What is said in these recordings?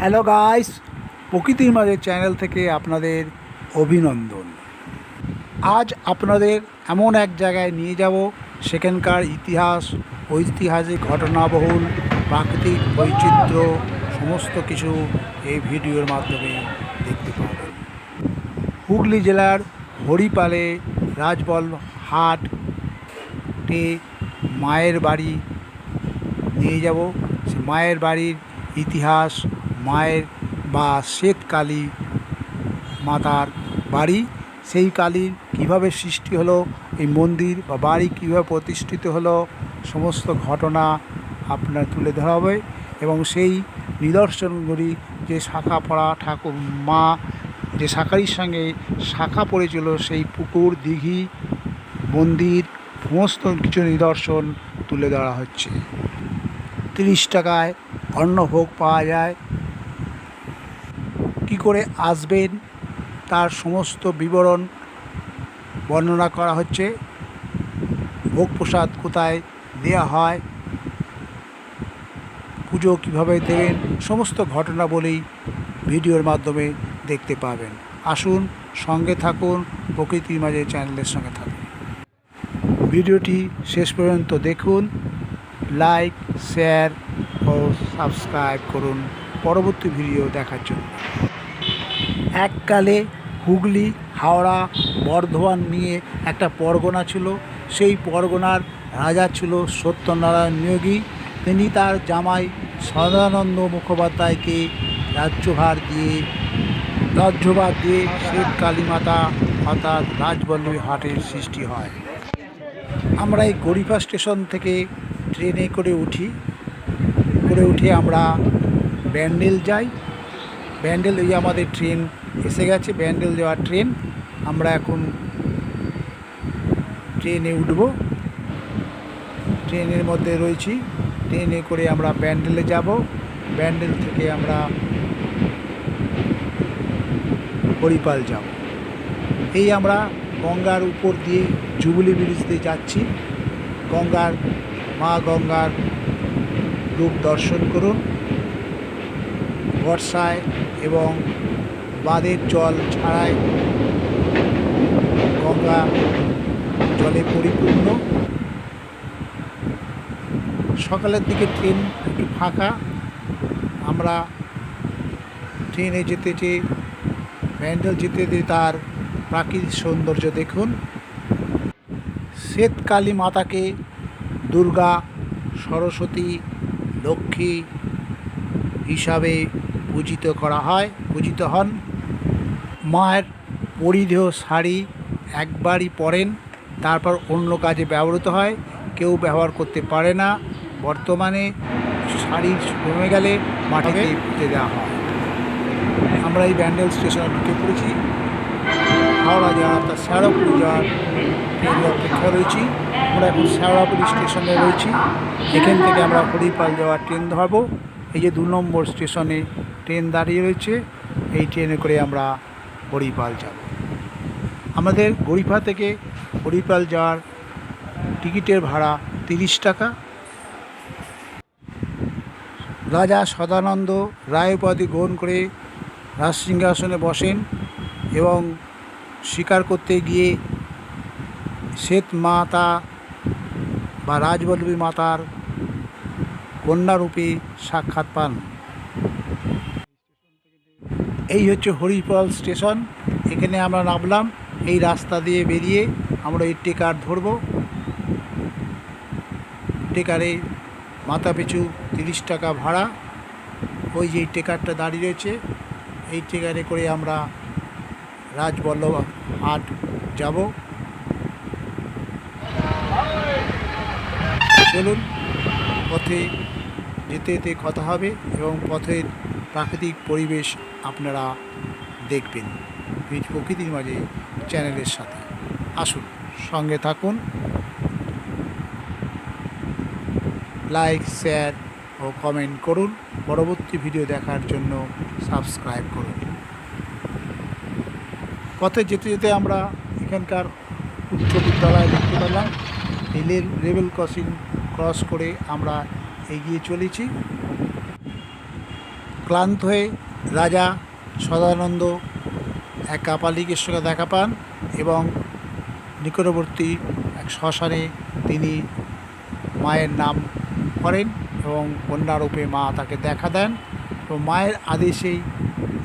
Hello guys, প্রকৃতির মাঝে channel থেকে আপনাদের অভিনন্দন। আজ আপনাদের এমন এক জায়গায় নিয়ে যাব, সেখানকার ইতিহাস, ঐতিহাসিক ঘটনাবহুল, প্রাকৃতিক বৈচিত্র্য সমস্ত কিছু এই ভিডিওর মাধ্যমে দেখতে পাবেন। হুগলি জেলার হরিপালে রাজবল্লভ হাটে মায়ের বাড়ি নিয়ে যাব। সে মায়ের বাড়ির ইতিহাস, মায়ের বা শ্বেতকালী মাতার বাড়ি, সেই কালীর কীভাবে সৃষ্টি হলো, এই মন্দির বা বাড়ি কীভাবে প্রতিষ্ঠিত হলো, সমস্ত ঘটনা আপনার তুলে ধরা হবে। এবং সেই নিদর্শনগুলি যে শাখা পড়া ঠাকুর মা, যে শাখারির সঙ্গে শাখা পড়েছিল, সেই পুকুর, দিঘি, মন্দির সমস্ত কিছু নিদর্শন তুলে ধরা হচ্ছে। 30 টাকায় অন্নভোগ পাওয়া যায়। কি করে আসবেন তার সমস্ত বিবরণ বর্ণনা করা হচ্ছে। ভোগ প্রসাদ কোথায় দেওয়া হয়, পুজো কীভাবে দেবেন, সমস্ত ঘটনা বলেই ভিডিওর মাধ্যমে দেখতে পাবেন। আসুন, সঙ্গে থাকুন, প্রকৃতির মাঝে চ্যানেলের সঙ্গে থাকুন। ভিডিওটি শেষ পর্যন্ত দেখুন, লাইক, শেয়ার ও সাবস্ক্রাইব করুন পরবর্তী ভিডিও দেখার জন্য। এককালে হুগলি, হাওড়া, বর্ধমান নিয়ে একটা পরগনা ছিল। সেই পরগনার রাজা ছিল সত্যনারায়ণ নিয়োগী। তিনি তার জামাই সদানন্দ মুখোপাধ্যায়কে রাজ্যভার দিয়ে শ্বেতকালী মাতা অর্থাৎ রাজবল্লভী হাটের সৃষ্টি হয়। আমরা এই গড়িফা স্টেশন থেকে ট্রেনে করে উঠে আমরা ব্যান্ডেল যাই। ব্যান্ডেল এই আমাদের ট্রেন এসে গেছে, ব্যান্ডেল যাওয়ার ট্রেন। আমরা এখন ট্রেনে উঠব, ট্রেনের মধ্যে রয়েছি। ট্রেনে করে আমরা ব্যান্ডেলে যাব। ব্যান্ডেল থেকে আমরা হরিপাল যাব। এই আমরা গঙ্গার উপর দিয়ে জুবিলি ব্রিজ দিয়ে যাচ্ছি। মা গঙ্গার রূপ দর্শন করুন। বর্ষায় এবং বাঁধের জল ছাড়াই গঙ্গা জলে পরিপূর্ণ। সকালের দিকে ট্রেন একটু ফাঁকা। আমরা ট্রেনে যেতে ব্যান্ডেল যেতে তার প্রাকৃতিক সৌন্দর্য দেখুন। শ্বেতকালী মাতাকে দুর্গা, সরস্বতী, লক্ষ্মী হিসাবে পূজিত হন। মায়ের পরিধেয় শাড়ি একবারই পরেন, তারপর অন্য কাজে ব্যবহৃত হয়, কেউ ব্যবহার করতে পারে না। বর্তমানে শাড়ি কমে গেলে মাটিতে পুঁতে দেওয়া হয়। আমরা এই ব্যান্ডেল স্টেশনে ঢুকে পড়েছি। হাওড়া যাওয়ার অর্থাৎ শেওড়াফুলি যাওয়ার ট্রেনের অপেক্ষা রয়েছি। আমরা এখন শেওড়াফুলি স্টেশনে রয়েছি। এখান থেকে আমরা হরিপাল যাওয়ার ট্রেন ধরবো। এই যে 2 নম্বর স্টেশনে ট্রেন দাঁড়িয়ে রয়েছে, এই ট্রেনে করে আমরা হরিপাল যাব। আমাদের গড়িফা থেকে হরিপাল যাওয়ার টিকিটের ভাড়া 30 টাকা। রাজা সদানন্দ রায় উপাধি গ্রহণ করে রাজসিংহাসনে বসেন এবং শিকার করতে গিয়ে শ্বেত মাতা বা রাজবল্লভী মাতার কন্যারূপে সাক্ষাৎ পান। এই হচ্ছে হরিপাল স্টেশন। এখানে আমরা নামলাম। এই রাস্তা দিয়ে বেরিয়ে আমরা এই টেকার ধরব। টেকারে মাথা পিছু 30 টাকা ভাড়া। ওই যে টেকারটা দাঁড়িয়ে রয়েছে, এই টেকারে করে আমরা রাজবল্লভ হাট যাব। চলুন, পথে যেতে যেতে কথা হবে এবং পথের প্রাকৃতিক পরিবেশ আপনারা দেখবেন প্রকৃতির মাঝে চ্যানেলের সাথে। আসুন, সঙ্গে থাকুন। লাইক, শেয়ার ও কমেন্ট করুন। পরবর্তী ভিডিও দেখার জন্য সাবস্ক্রাইব করুন। পথে যেতে যেতে আমরা এখানকার উচ্চ বিদ্যালয় দেখতে পেলাম। এই লেভেল ক্রস করে আমরা এগিয়ে চলেছি। ক্লান্ত হয়ে রাজা সদানন্দ এক কাপালিকের সঙ্গে দেখা পান এবং নিকটবর্তী এক শ্মশানে তিনি মায়ের নাম করেন এবং কন্যারূপে মা তাকে দেখা দেন। তো মায়ের আদেশেই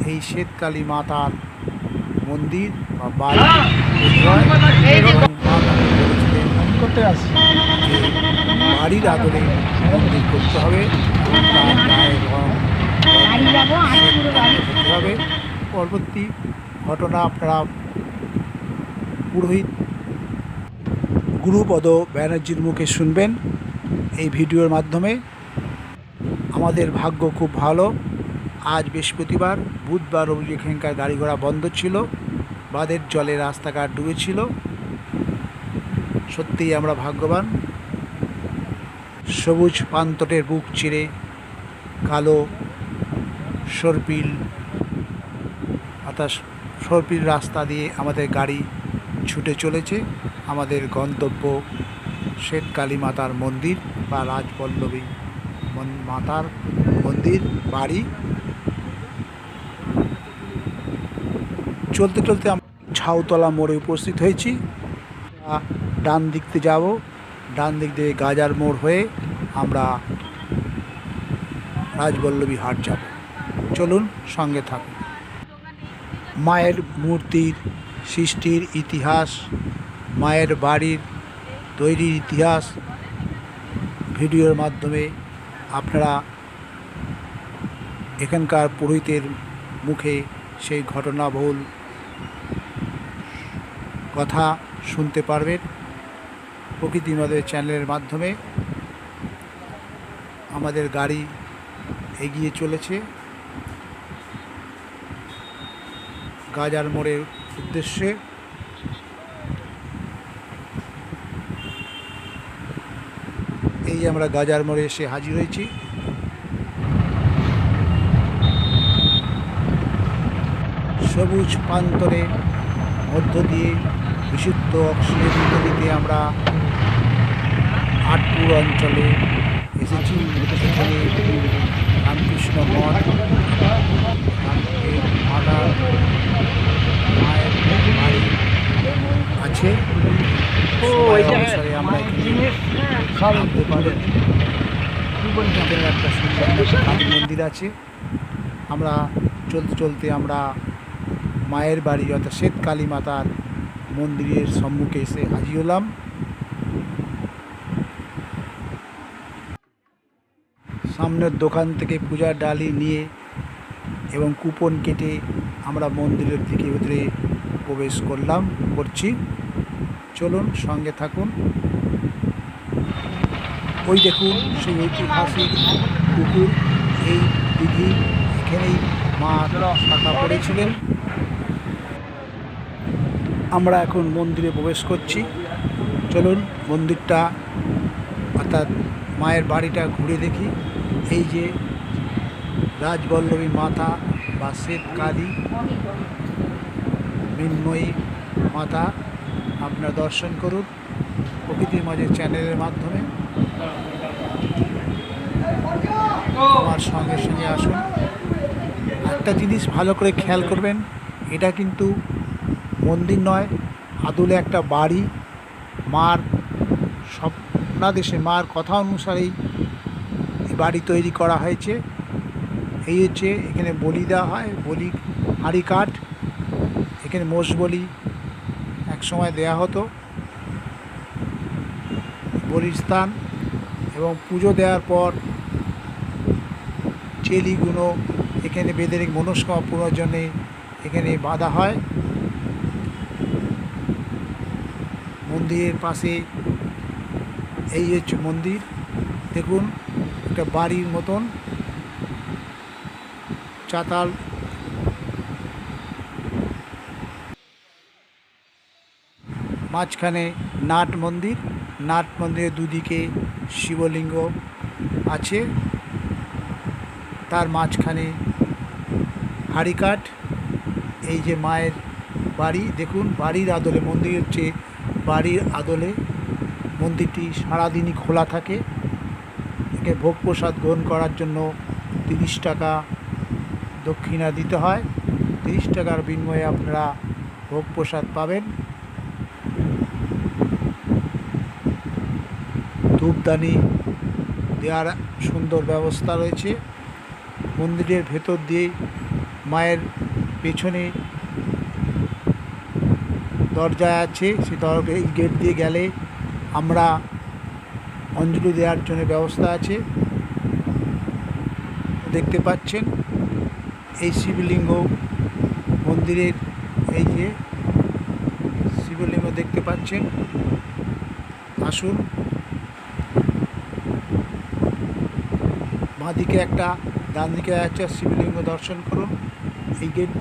এই শ্বেতকালী মাতার মন্দির বা বাড়ি তৈরি হয় এবং মা তাকে বলেছিলেন যে বাড়ির আদলে মন্দির করতে হবে এবং তার গায়ের রং করতে হবে। পরবর্তী ঘটনা আপনারা পুরোহিত গুরুপদ ব্যানার্জির মুখে শুনবেন এই ভিডিওর মাধ্যমে। আমাদের ভাগ্য খুব ভালো, আজ বৃহস্পতিবার, বুধবার এখানকার গাড়ি ঘোড়া বন্ধ ছিল, বাঁধের জলে রাস্তাঘাট ডুবেছিল। সত্যিই আমরা ভাগ্যবান। সবুজ পান্তটের বুক চিরে কালো সর্পিল অর্থাৎ সর্পিল রাস্তা দিয়ে আমাদের গাড়ি ছুটে চলেছে আমাদের গন্তব্য শ্বেতকালী মাতার মন্দির বা রাজবল্লভী মাতার মন্দির বাড়ি। চলতে চলতে আমরা ঝাউতলা মোড়ে উপস্থিত হয়েছি। ডান দিক থেকে যাব, ডান দিক দিয়ে গাজার মোড় হয়ে আমরা রাজবল্লভী হাট যাব। চলুন সঙ্গে থাকুন। মায়ের মূর্তির সৃষ্টির ইতিহাস, মায়ের বাড়ির তৈরির ইতিহাস ভিডিওর মাধ্যমে আপনারা এখানকার পুরোহিতের মুখে সেই ঘটনাবহুল কথা শুনতে পারবেন। প্রকৃতি আমাদের চ্যানেলের মাধ্যমে আমাদের গাড়ি এগিয়ে চলেছে গাজার মোড়ের উদ্দেশ্যে। এই আমরা গাজার মোড়ে এসে হাজির হয়েছি। সবুজ প্রান্তরের মধ্য দিয়ে বিশুদ্ধ অক্সিজেন নিতে আমরা আটপুর অঞ্চলে এসেছি। এখানে রামকৃষ্ণ মঠ, মাতার মায়ের বাড়ি আছে। অনুসারে আমরা ভাবতে পারি একটা সুন্দর কালী মন্দির আছে। আমরা চলতে চলতে আমরা মায়ের বাড়ি অর্থাৎ শ্বেতকালী মাতার মন্দিরের সম্মুখে এসে হাজির হলাম। সামনের দোকান থেকে পূজার ডালি নিয়ে এবং কুপন কেটে আমরা মন্দিরের দিকে ভেতরে প্রবেশ করছি। চলুন সঙ্গে থাকুন। ওই দেখুন সেই ঐতিহাসিক পুকুর, এই দিঘি, এখানেই মা শাখা পড়েছিলেন। আমরা এখন মন্দিরে প্রবেশ করছি। চলুন মন্দিরটা অর্থাৎ মায়ের বাড়িটা ঘুরে দেখি। এই যে রাজবল্লভী মাতা বা শ্বেতকালী মৃন্ময়ী মাতা, আপনারা দর্শন করুন প্রকৃতির মাঝে চ্যানেলের মাধ্যমে। আমার সঙ্গে সঙ্গে আসুন। একটা জিনিস ভালো করে খেয়াল করবেন, এটা কিন্তু মন্দির নয়, আদলে একটা বাড়ি। মার স্বপ্নাদেশে মার কথা অনুসারেই বাড়ি তৈরি করা হয়েছে। এই হচ্ছে এখানে বলি দেওয়া হয়, বলি হাঁড়ি কাঠ, এখানে মোষ বলি এক সময় দেয়া হতো, বলির স্থান। এবং পুজো দেওয়ার পর চেলিগুলো এখানে বেঁধে মনস্কামনা পূরণের জন্যে এখানে বাঁধা হয়। মন্দিরের পাশে এই হচ্ছে মন্দির। দেখুন একটা বাড়ির মতন চাতাল, মাঝখানে নাট মন্দির। নাট মন্দিরের দুদিকে শিবলিঙ্গ আছে, তার মাঝখানে হাঁড়িকাঠ। এই যে মায়ের বাড়ি, দেখুন বাড়ির আদলে মন্দির হচ্ছে, বাড়ির আদলে মন্দিরটি সারাদিনই খোলা থাকে। একে ভোগ প্রসাদ গ্রহণ করার জন্য 30 টাকা দক্ষিণা দিতে হয়। 30 টাকার বিনিময়ে আপনারা ভোগ প্রসাদ পাবেন। ধূপদানি দেওয়ার সুন্দর ব্যবস্থা রয়েছে। মন্দিরের ভেতর দিয়ে মায়ের পেছনে দরজা আছে, সেই এই গেট দিয়ে গেলে আমরা অঞ্জলি দেওয়ার জন্য ব্যবস্থা আছে। দেখতে পাচ্ছেন এই শিবলিঙ্গ মন্দিরের, এই যে শিবলিঙ্গ দেখতে পাচ্ছেন। আসুন, বাঁদিকে একটা, ডান দিকে একটা শিবলিঙ্গ দর্শন করুন। এই গেট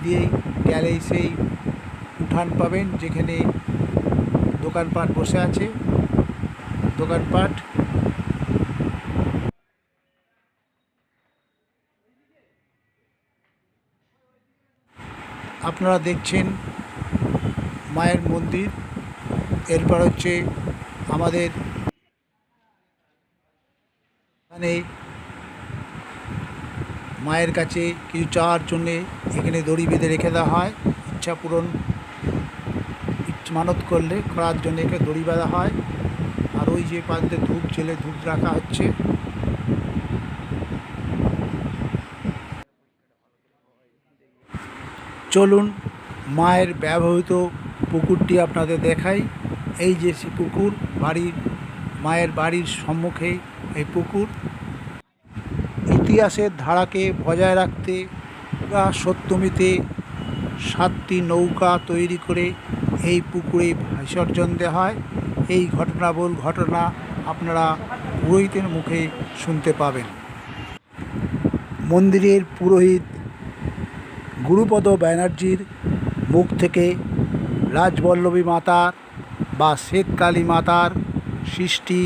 দিয়ে গেলেই সেই উঠান পাবেন, যেখানে দোকানপাট বসে আছে। দোকানপাট আপনারা দেখছেন মায়ের মন্দির। এরপর হচ্ছে আমাদের এখানে মায়ের কাছে কিছু চাওয়ার জন্যে এখানে দড়ি বেঁধে রেখে দেওয়া হয়। ইচ্ছা পূরণ মানত করলে করার জন্য এখানে দড়ি বাঁধা হয়। আর ওই যে প্রান্তে ধূপ জেলে ধূপ রাখা হচ্ছে। চলুন মায়ের ব্যবহৃত পুকুরটি আপনাদের দেখাই। এই যে পুকুর, মায়ের বাড়ির সম্মুখে এই পুকুর। ইতিহাসের ধারাকে বজায় রাখতে সপ্তমীতে 7টি নৌকা তৈরি করে এই পুকুরে বিসর্জন দেওয়া হয়। এই ঘটনা আপনারা পুরোহিতের মুখে শুনতে পাবেন। মন্দিরের পুরোহিত গুরুপদ ব্যানার্জির মুখ থেকে রাজবল্লভী মাতার বা শ্বেতকালী মাতার সৃষ্টি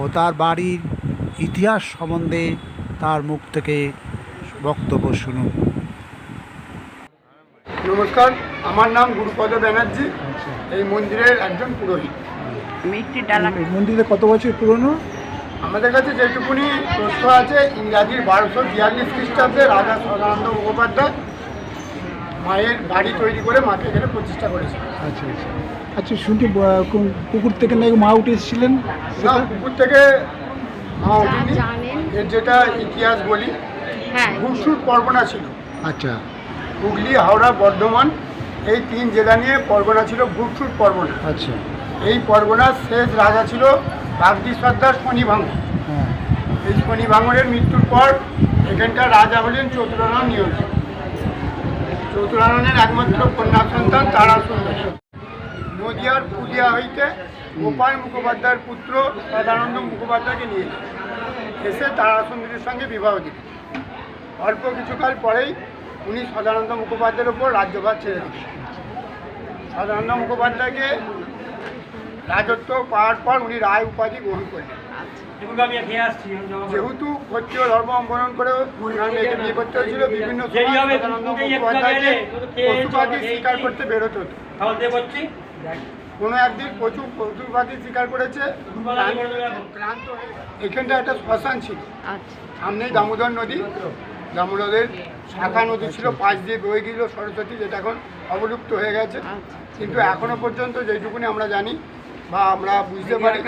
ও তার বাড়ির ইতিহাস সম্বন্ধে তার মুখ থেকে বক্তব্য শুনুন। নমস্কার, আমার নাম গুরুপদ ব্যানার্জি, এই মন্দিরের একজন পুরোহিত। মন্দিরে কত বছর পুরনো? আমাদের কাছে যেটুকুনি তথ্য আছে, ইংরাজির 1242 খ্রিস্টাব্দে রাজা সদানন্দ মুখোপাধ্যায় মায়ের বাড়ি তৈরি করে মাকে এখানে প্রতিষ্ঠা করেছে। আচ্ছা আচ্ছা আচ্ছা, শুনছি পুকুর থেকে নাকি মা উঠে এসেছিলেন? না, পুকুর থেকে মা উঠেনি। এর যেটা ইতিহাস বলি, ঘুষুর পরগনা ছিল। আচ্ছা। হুগলি, হাওড়া, বর্ধমান এই 3 জেলা নিয়ে পরগনা ছিল ঘুষুর পরগনা। আচ্ছা। এই পরগনার শেষ রাজা ছিল কাকদ্বীপ সর্দার শনি ভাঙর। এই শনি ভাঙরের মৃত্যুর পর এখানকার রাজা হলেন চতুরানন নিয়োগী। চতুরাননের একমাত্র কন্যা সন্তান তারা সুন্দরী নদিয়ার পুদিয়া হইতে গোপাল মুখোপাধ্যায়ের পুত্র সদানন্দ মুখোপাধ্যায়কে নিয়ে এসে তারা সুন্দরীর সঙ্গে বিবাহ দিলেন। অল্প কিছুকাল পরেই উনি সদানন্দ মুখোপাধ্যায়ের ওপর রাজ্যভার ছেড়ে দিলেন। সদানন্দ মুখোপাধ্যায়কে রাজত্ব পাওয়ার পর উনি রায় উপাধি গ্রহণ করলেন। যেহেতু ক্ষত্রিয় ধর্ম অবলম্বন করে মেয়েকে বিয়ে করতে হয়েছিল, বিভিন্ন সদানন্দ মুখোপাধ্যায়কে পশু পাখি শিকার করতে বেরোতে হতো। কোনো একদিন প্রচুর পশু পাখি শিকার করেছে, ক্লান্ত হয়ে এখানটা একটা শ্মশান ছিল। সামনেই দামোদর নদী, দামোদরের শাখা নদী ছিল, পাশ দিয়ে বয়ে গিয়েছিল সরস্বতী, যেটা এখন অবলুপ্ত হয়ে গেছে। কিন্তু এখনো পর্যন্ত যেটুকুনি আমরা জানি বা আমরা বুঝতে পারি,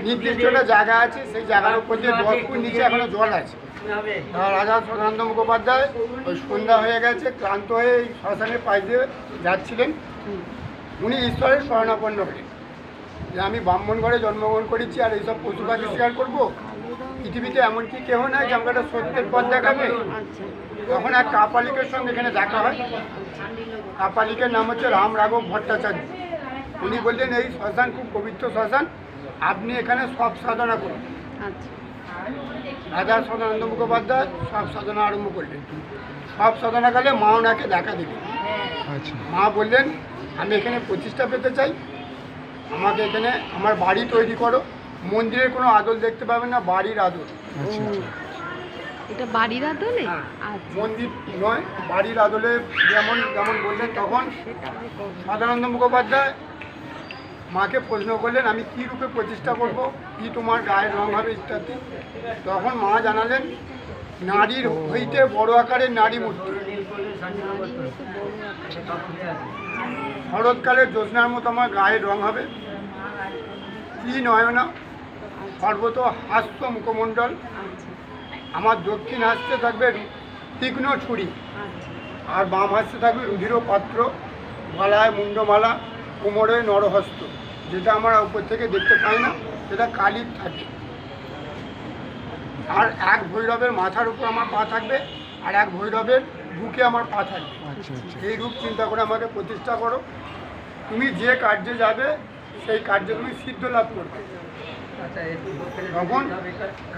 নির্দিষ্ট একটা জায়গা আছে, সেই জায়গার উপর দিয়ে 10 ফুট নিচে এখনো জল আছে। রাজা সদানন্দ মুখোপাধ্যায় ওই সন্ধ্যা হয়ে গেছে, ক্লান্ত হয়ে এই শ্মশানের পাশ দিয়ে যাচ্ছিলেন। উনি ঈশ্বরের শরণাপন্ন হলেন যে আমি ব্রাহ্মণ ঘরে জন্মগ্রহণ করেছি, আর এইসব পশু পাখি শিকার করবো? পৃথিবীতে এমন কি কেউ নাই যে আমাকে একটা সত্যের পথ দেখাবে? তখন এক কাপালিকের সঙ্গে এখানে দেখা হয়। কাপালিকের নাম হচ্ছে রাম রাঘব ভট্টাচার্য। উনি বললেন এই শ্মশান খুব পবিত্র শ্মশান, আপনি এখানে সব সাধনা করুন। রাজা সদানন্দ মুখোপাধ্যায় সব সাধনা আরম্ভ করলেন। সব সাধনাকালে মা ওনাকে দেখা দিলেন। মা বললেন আমি এখানে প্রতিষ্ঠা পেতে চাই, আমাকে এখানে আমার বাড়ি তৈরি করো। মন্দিরের কোনো আদল দেখতে পাবেন না, বাড়ির আদল। এটা বাড়ির আদলে? মন্দির নয়, বাড়ির আদলে। যেমন যেমন বললেন তখন সদানন্দ মুখোপাধ্যায় মাকে প্রশ্ন করলেন আমি কী রূপে প্রতিষ্ঠা করব, কি তোমার গায়ের রং হবে ইত্যাদি। তখন মা জানালেন নারীর হইতে বড় আকারের নারী মূর্তি, শরৎকালের জ্যোৎস্নার মতো আমার গায়ের রং হবে, কি নয়না, সর্বত হাস্য মুখমণ্ডল, আচ্ছা আমার দক্ষিণ হাস্যে থাকবে তীক্ষ্ণ ছুরি, আচ্ছা আর বাম হাস্যে থাকবে রুধির পাত্র, গলায় মুন্ডমালা, কোমরে নরহস্ত, যেটা আমরা উপর থেকে দেখতে পাই না, সেটা কালির থাকে। আর এক ভৈরবের মাথার উপর আমার পা থাকবে, আর এক ভৈরবের বুকে আমার পা থাকবে। আচ্ছা আচ্ছা এই রূপ চিন্তা করে আমাকে প্রতিষ্ঠা করো, তুমি যে কার্যে যাবে সেই কার্যে তুমি সিদ্ধ লাভ করবে। তখন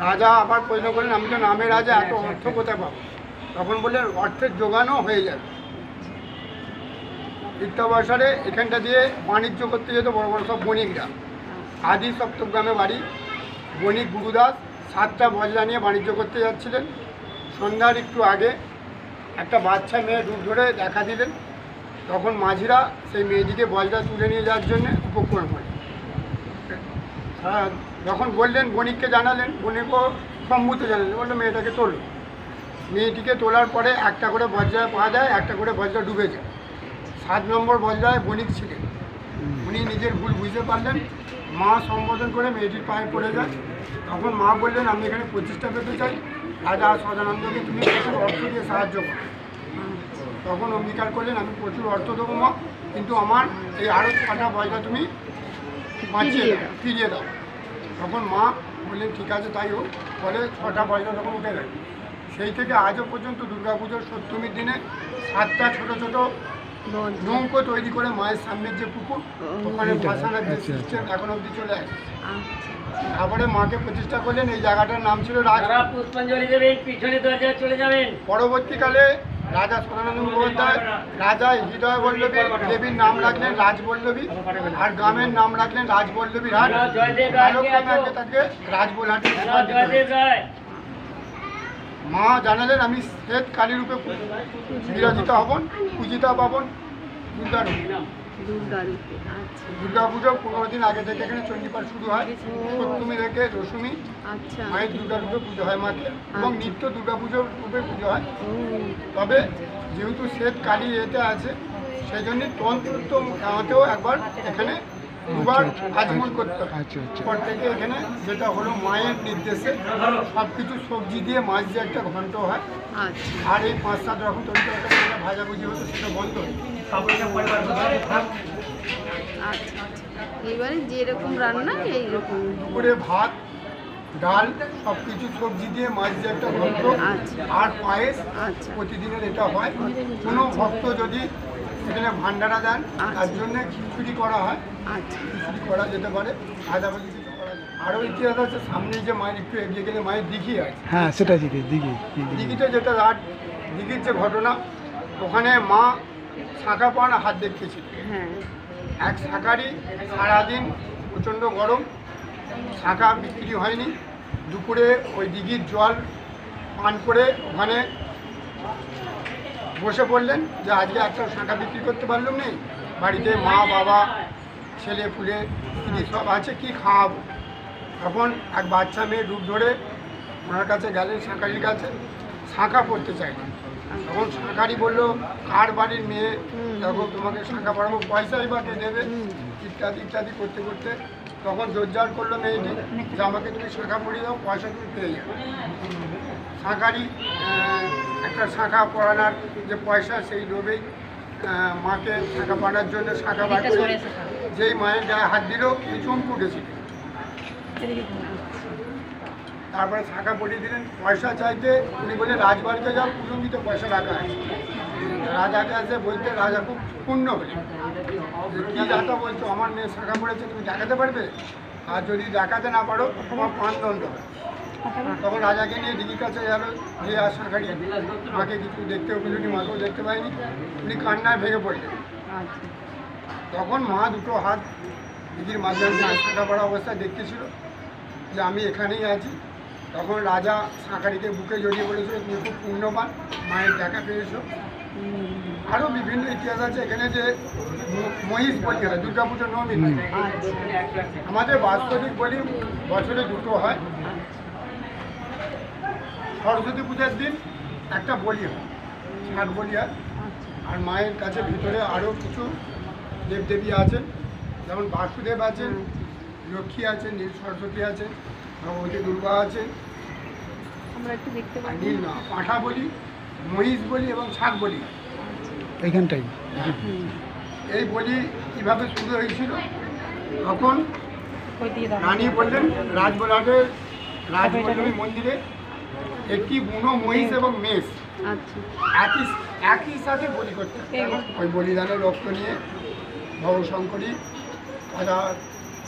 রাজা আবার প্রশ্ন করলেন আমি তো নামে রাজা, এত অর্থ কোথায় পাবো? তখন বললেন অর্থের যোগানও হয়ে যাবে। ইত্যাবসরে এখানটা দিয়ে বাণিজ্য করতে যেত বড় বড় সব বণিকরা। আদি সপ্তগ্রামে বাড়ি, বণিক গুরুদাস 7টা বজরা নিয়ে বাণিজ্য করতে যাচ্ছিলেন। সন্ধ্যার একটু আগে একটা বাচ্চা মেয়ে রূপ ধরে দেখা দিলেন। তখন মাঝিরা সেই মেয়েটিকে বজরা তুলে নিয়ে যাওয়ার জন্য উপক্রম হয়। যখন বললেন বণিককে জানালেন, বণিকও সম্মত জানালেন, বললো মেয়েটাকে তোলো। মেয়েটিকে তোলার পরে একটা করে বজরায় পাওয়া যায়, একটা করে বজরা ডুবে যায়। 7 নম্বর বজরায় বণিক ছিলেন, উনি নিজের ভুল বুঝতে পারলেন, মা সম্বোধন করে মেয়েটির পায়ে পড়ে যায়। তখন মা বললেন আমি এখানে প্রতিষ্ঠা পেতে চাই, রাজা সদানন্দকে তুমি প্রচুর অর্থ দিয়ে সাহায্য করো। তখন অঙ্গীকার করলেন আমি প্রচুর অর্থ দেবো মা, কিন্তু আমার এই আরও 6টা বজরা তুমি ফিরিয়ে দাও। তখন মা বললেন ঠিক আছে তাই হোক। ফলে 6টা বজরা তখন উঠে গেল। সেই থেকে আজও পর্যন্ত দুর্গাপুজোর সপ্তমীর দিনে 7টা ছোটো ছোটো নৌকো তৈরি করে মায়ের সামনের যে পুকুর, ওখানে ভাসানোর যে সিস্টেম এখন অবধি চলে আসে। তারপরে মাকে প্রতিষ্ঠা করলেন, এই জায়গাটার নাম ছিল রাজ। পুষ্পাঞ্জলি দেবেন, পিছনে দরজা চলে যাবেন। পরবর্তীকালে রাজা সদানন্দ মুখোপাধ্যায় রাজা হৃদয় বল্লভী দেবীর নাম রাখলেন রাজবল্লভী, আর গ্রামের নাম রাখলেন রাজবল্লভী হাট। তাকে রাজবলহাটে মা জানালেন আমি শ্বেত কালী রূপে বিরাজিত হবন, পূজিতা পাবন দুর্গা পুজো 15 দিন আগে থেকে এখানে চণ্ডীপাঠ শুরু হয়। সপ্তমী থেকে দশমী মায়ের দুর্গা রূপে পুজো হয় মাকে, এবং নিত্য দুর্গা পুজোর রূপে পুজো হয়। তবে যেহেতু শ্বেত কালী এতে আছে, সেই জন্য তন্ত্র গাঁতেও একবার এখানে দুবার আগমন করতে হয়। পর থেকে এখানে যেটা হলো মায়ের নির্দেশে সব কিছু সবজি দিয়ে মাছ দিয়ে একটা ঘন্ট হয়। আর এই 5-7 রকম তৈরি একটা ভাজাভুজি হতো, সেটা বন্ধ হয়। এবারে যেরকম রান্না এইরকম দুপুরে ভাত ডাল সব কিছু সবজি দিয়ে মাছ দিয়ে একটা ঘন্ট আর পায়েস প্রতিদিনের এটা হয়। কোনো ভক্ত যদি এখানে ভান্ডারা দেন তার জন্য খিচুড়ি করা হয়, খিচুড়ি করা যেতে পারে, ভাজাভাজি কিছু করা যায়। আরও ইতিহাস আছে, সামনে যে মায়ের একটু এগিয়ে গেলে মায়ের দিঘি আছে। হ্যাঁ সেটা দিঘিতে যেটা রাত দিঘির যে ঘটনা, ওখানে মা শাঁখা পান হাত দেখিয়েছিল। এক শাঁখারই সারাদিন প্রচণ্ড গরম, শাঁখা বিক্রি হয়নি। দুপুরে ওই দিঘির জল পান করে ওখানে বসে পড়লেন যে আজকে একটা শাঁখা বিক্রি করতে পারলাম নেই, বাড়িতে মা বাবা ছেলে পুলে স্ত্রী সব আছে, কি খাওয়াবো। তখন এক বাচ্চা মেয়ে রূপ ধরে ওনার কাছে গেলেন, শাঁখারির কাছে, শাঁখা পড়তে চাইলেন। তখন শাঁখারি বললো কার বাড়ির মেয়ে, তখন তোমাকে শাঁখা পড়াবো, পয়সাই বা কে দেবে, ইত্যাদি ইত্যাদি করতে করতে তখন জোরজার করলো মেয়েটি যে আমাকে তুমি শাঁখা পড়িয়ে দাও, পয়সা তুমি পেয়ে যাবে। শাঁখারি একটা শাঁখা পড়ানোর যে পয়সা, সেই লোভেই মাকে শাঁখা পড়ানোর জন্য শাঁখা বার করে যেই মায়ের গায়ে হাত দিল উনি চমকে উঠেছিল। তারপরে শাঁখা পড়িয়ে দিলেন। পয়সা চাইতে উনি বললেন রাজবাড়িতে যাও, পুজঙ্গিতে পয়সা রাখা আছে। রাজাকে আসে বলতে রাজা খুব পূর্ণ হলেন, কী যাতা বলছো, আমার মেয়ে শাঁখা পড়েছে, তুমি দেখাতে পারবে? আর যদি দেখাতে না পারো তোমার প্রাণদণ্ড হবে। তখন রাজাকে নিয়ে দিঘির কাছে গেল, যে আর শাঁখারি মাকে কিছু দেখতেও পেলনি, মাকেও দেখতে পায়নি, উনি কান্নায় ভেঙে পড়লেন। তখন মা দুটো হাত দিঘির মাঝখান থেকে শাঁখা পড়া অবস্থায় দেখতেছিল যে আমি এখানেই আছি। তখন রাজা শাঁখারিকে বুকে জড়িয়ে বলেছিল তুমি খুব পুণ্যবান, মায়ের দেখা পেয়েছো, আরও বিভিন্ন ইতিহাস আছে এখানে, যে মহিষ বলি হয় দুর্গাপুজোর নবমী। আমাদের বাৎসরিক বলি বছরে দুটো হয়। সরস্বতী পূজার দিন একটা বলি হয়, ষাট বলি হয়। আর মায়ের কাছে ভিতরে আরও কিছু দেবদেবী আছেন, যেমন বাসুদেব আছেন, লক্ষ্মী আছেন, নীল সরস্বতী আছেন, ভগবতী দুর্গা আছেন। আমরা একটু দেখতে আর পাই। নীল না, পাঁঠা বলি, মহিষ বলি এবং ষাট বলি। এইখানটাই এই বলি কীভাবে শুরু হয়েছিল, তখন ওই দিয়ে দাও। রানী বললেন রাজবলহাটের রাজবল্লভী মন্দিরে একটি বুনো মহিষ এবং মেষ আচ্ছা। একই সাথে বলি করতে। ওই বলিদানের রক্ত নিয়ে ভবশঙ্করী রাজা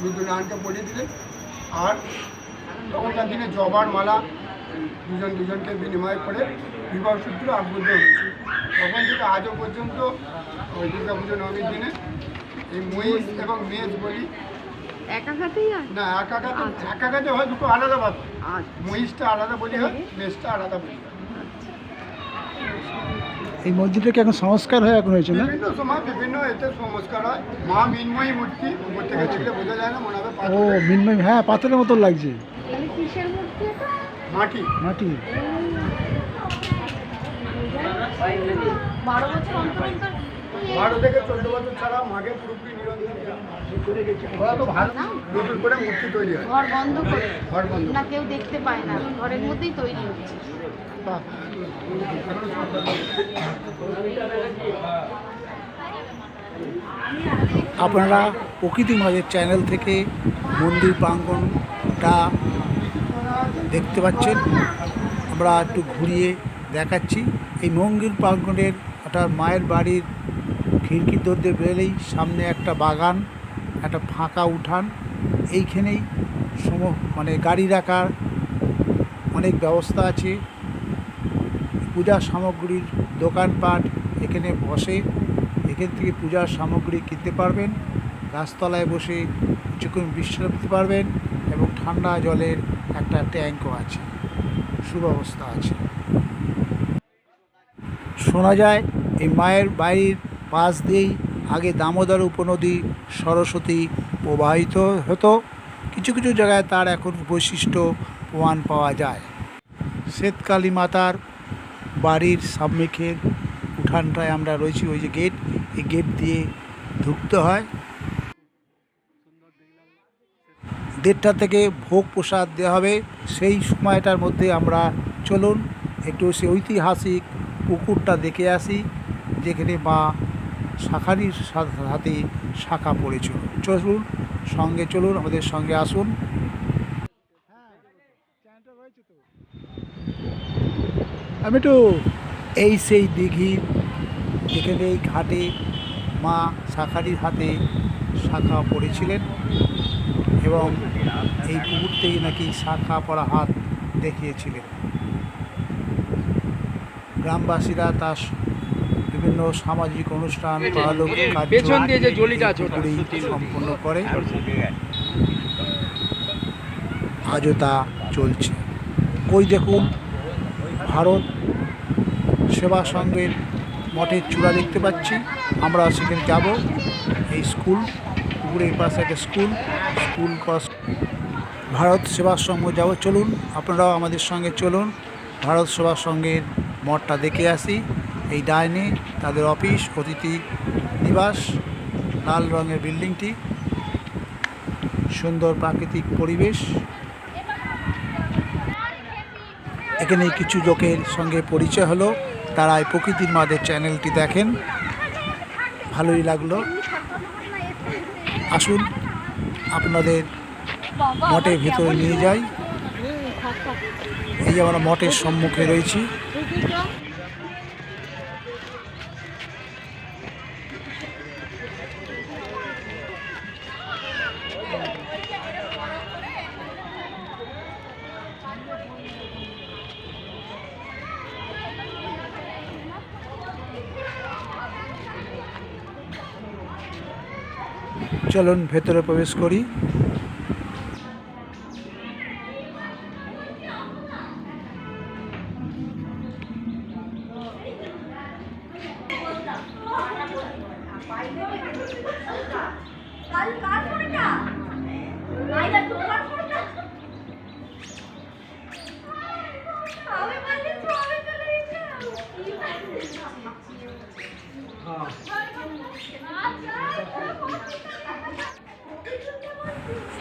রুদ্রনারায়ণকে বলি দিলেন। আর তখনকার দিনে জবার মালা দুজনকে বিনিময় করে বিবাহ সূত্র আবদ্ধ হয়েছে। তখন থেকে আজও পর্যন্ত ওই দুর্গাপুজো নবমীর দিনে এই মহিষ এবং মেষ বলি একা খাতেই আর না, একাকাতে হয় দুটো আলাদা ব্যাপার। আচ্ছা। মহিষটা আলাদা বলি হয়, মেষটা আলাদা বলি হয়। এই মসজিদটা কি এখন সংস্কার হয়ে এখন হয়েছে না? বিভিন্ন সময় বিভিন্ন এতে সংস্কার হয়। মা মিন্ময়ী মূর্তি উপর থেকে দেখলে বোঝা যায় না, মনে হবে ও পাথরের। মিনময়, হ্যাঁ পাথরের মতো লাগছে। তাহলে কিসের মূর্তি এটা? মাটি। মাটি। 12 বছর অন্তর অন্তর 12 থেকে 14 বছর ছাড়া মাকে পুরোপুরি নিরন্তর ওরা তো ভালো নতুন করে মূর্তি তৈরি হয়। ঘর বন্ধ করে ঘর বন্ধ। না, কেউ দেখতে পায় না, ঘরের মধ্যেই তৈরি হচ্ছে। বাহ। আপনারা প্রকৃতি মাঝের চ্যানেল থেকে মন্দির প্রাঙ্গণটা দেখতে পাচ্ছেন। আমরা একটু ঘুরিয়ে দেখাচ্ছি। এই মন্দির প্রাঙ্গণের একটা মায়ের বাড়ির খিড়কির দরজা বেরোলেই সামনে একটা বাগান, একটা ফাঁকা উঠান। এইখানেই মানে গাড়ি রাখার অনেক ব্যবস্থা আছে। পূজার সামগ্রীর দোকানপাট এখানে বসে। এখান থেকে পূজার সামগ্রী কিনতে পারবেন, গাছতলায় বসে কিছুক্ষণ বিশ্রাম নিতে পারবেন এবং ঠান্ডা জলের একটা ট্যাঙ্কও আছে, সুব্যবস্থা আছে। শোনা যায় এই মায়ের বাড়ির পাশ দিয়েই আগে দামোদর উপনদী সরস্বতী প্রবাহিত হতো। কিছু কিছু জায়গায় তার এখন বৈশিষ্ট্য প্রমাণ পাওয়া যায়। শ্বেতকালী মাতার বাড়ির সামনেখের উঠানটায় আমরা রয়েছি। ওই যে গেট, এই গেট দিয়ে ঢুকতে হয়। 1:30 থেকে ভোগ প্রসাদ দেওয়া হবে। সেই সময়টার মধ্যে আমরা চলুন একটু সে ঐতিহাসিক পুকুরটা দেখে আসি, যেখানে মা শাখারির সাথে শাখা পড়েছিল। চলুন সঙ্গে চলুন, আমাদের সঙ্গে আসুন। আমি তো এই সেই দিঘির যেখানে এই ঘাটে মা শাখারির হাতে শাখা পড়েছিলেন এবং এই পুকুর থেকে নাকি শাখা পড়া হাত দেখিয়েছিলেন। গ্রামবাসীরা তার বিভিন্ন সামাজিক অনুষ্ঠান পারলৌকিক কার্য পুকুরেই সম্পন্ন করে। আজও তা চলছে। ওই দেখুন ভারত সেবা সংঘের মঠের চূড়া দেখতে পাচ্ছি। আমরা সেখানে যাব। এই স্কুল, পুকুরের পাশে একটা স্কুল ভারত সেবা সংঘ যাব। চলুন আপনারাও আমাদের সঙ্গে চলুন, ভারত সেবা সংঘের মঠটা দেখে আসি। এই ডাইনে তাদের অফিস, অতিথি নিবাস, লাল রঙের বিল্ডিংটি, সুন্দর প্রাকৃতিক পরিবেশ। এখানে কিছু লোকের সঙ্গে পরিচয় হলো, তারা এই প্রকৃতির মাঝের চ্যানেলটি দেখেন। ভালোই লাগলো। আসুন আপনাদের মঠের ভিতরে নিয়ে যাই। এই যে আমরা মঠের সম্মুখে রয়েছি। চলুন ভেতরে প্রবেশ করি।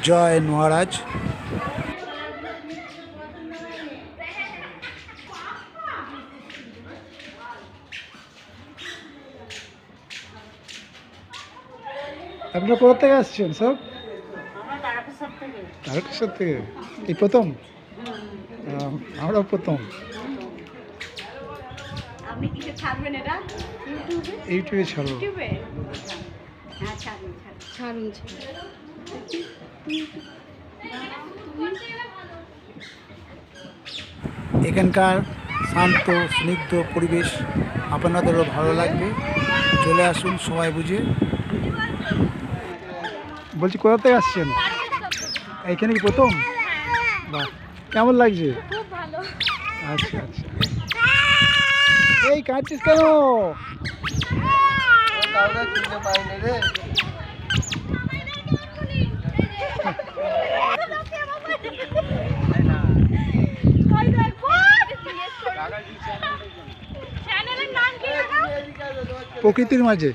জয় মহারাজ। আপনারা কোথা থেকে আসছেন সব? তারকেশ্বর থেকে। এই প্রথম? আমরাও প্রথম। আপনি কিসে ছাড়বেন এটা? ইউটিউবে ছাড়ো। ইউটিউবে? হ্যাঁ ছাড়ুন ছাড়ুন। এখানকার শান্ত স্নিগ্ধ পরিবেশ আপনাদেরও ভালো লাগবে। চলে আসুন সময় বুঝে। বলছি কোথা থেকে আসছেন? এইখানে কি প্রথম? বাহ, কেমন লাগছে? খুব ভালো। আচ্ছা আচ্ছা। এই কাঁদছিস কেন? প্রকৃতির মাঝে।